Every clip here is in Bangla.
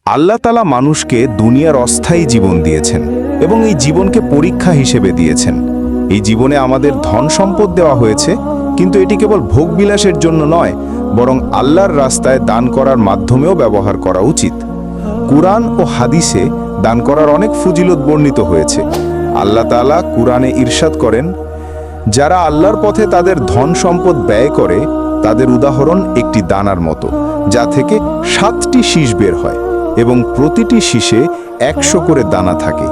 আল্লাহ তাআলা মানুষকে দুনিয়ার অস্থায়ী জীবন দিয়েছেন এবং এই জীবনকে পরীক্ষা হিসেবে দিয়েছেন। এই জীবনে আমাদের ধন সম্পদ দেওয়া হয়েছে, কিন্তু এটি কেবল ভোগবিলাসের জন্য নয়, বরং আল্লাহর রাস্তায় দান করার মাধ্যমেও ব্যবহার করা উচিত। কুরআন ও হাদিসে দান করার অনেক ফজিলত বর্ণিত হয়েছে। আল্লাহ তাআলা কুরআনে ইরশাদ করেন, যারা আল্লাহর পথে তাদের ধন সম্পদ ব্যয় করে তাদের উদাহরণ একটি দানার মতো, যা থেকে 7টি শীষ বের হয় এবং প্রতিটি শীষে 100 করে দানা থাকে,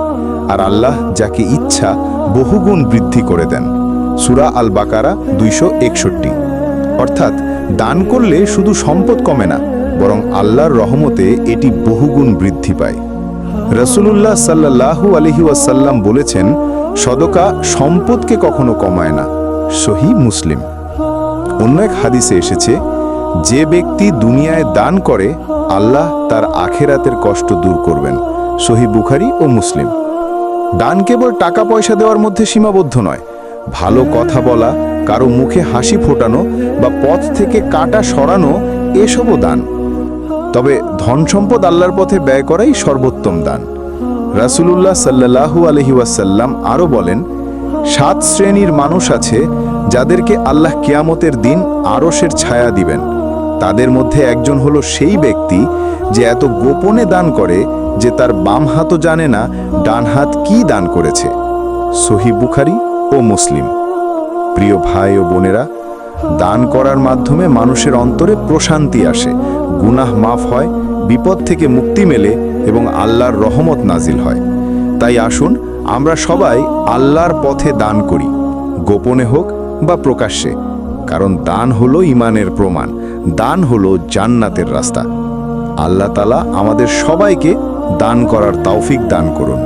আর আল্লাহ যাকে ইচ্ছা বহুগুণ বৃদ্ধি করে দেন। সূরা আল বাকারা 261। অর্থাৎ দান করলে শুধু সম্পদ কমে না, বরং আল্লাহর রহমতে এটি বহুগুণ বৃদ্ধি পায়। রাসূলুল্লাহ সাল্লাল্লাহু আলাইহি ওয়াসাল্লাম বলেছেন, সদকা সম্পদকে কখনো কমায় না। সহিহ মুসলিম। অন্য এক হাদিসে এসেছে, যে ব্যক্তি দুনিয়ায় দান করে আল্লাহ তার আখেরাতের কষ্ট দূর করবেন। সহিহ বুখারী ও মুসলিম। দান কেবল টাকা পয়সা দেওয়ার মধ্যে সীমাবদ্ধ নয়। ভালো কথা বলা, কারো মুখে হাসি ফোটানো বা পথ থেকে কাঁটা সরানো, এসবও দান। তবে ধন সম্পদ আল্লাহর পথে ব্যয় করাই সর্বোত্তম দান। রাসূলুল্লাহ সাল্লাল্লাহু আলাইহি ওয়াসাল্লাম আরও বলেন, 7 শ্রেণীর মানুষ আছে যাদেরকে আল্লাহ কিয়ামতের দিন আরশের ছায়া দিবেন। তাদের মধ্যে একজন হলো সেই ব্যক্তি যে এত গোপনে দান করে যে তার বাম হাতও জানে না ডান হাত কি দান করেছে। সহিহ বুখারী ও মুসলিম। প্রিয় ভাই ও বোনেরা, দান করার মাধ্যমে মানুষের অন্তরে প্রশান্তি আসে, গুনাহ মাফ হয়, বিপদ থেকে মুক্তি মেলে এবং আল্লাহর রহমত নাজিল হয়। তাই আসুন আমরা সবাই আল্লাহর পথে দান করি, গোপনে হোক বা প্রকাশ্যে, কারণ দান হলো ঈমানের প্রমাণ, দান হলো জান্নাতের রাস্তা। আল্লাহ তাআলা আমাদের সবাইকে দান করার তৌফিক দান করুন।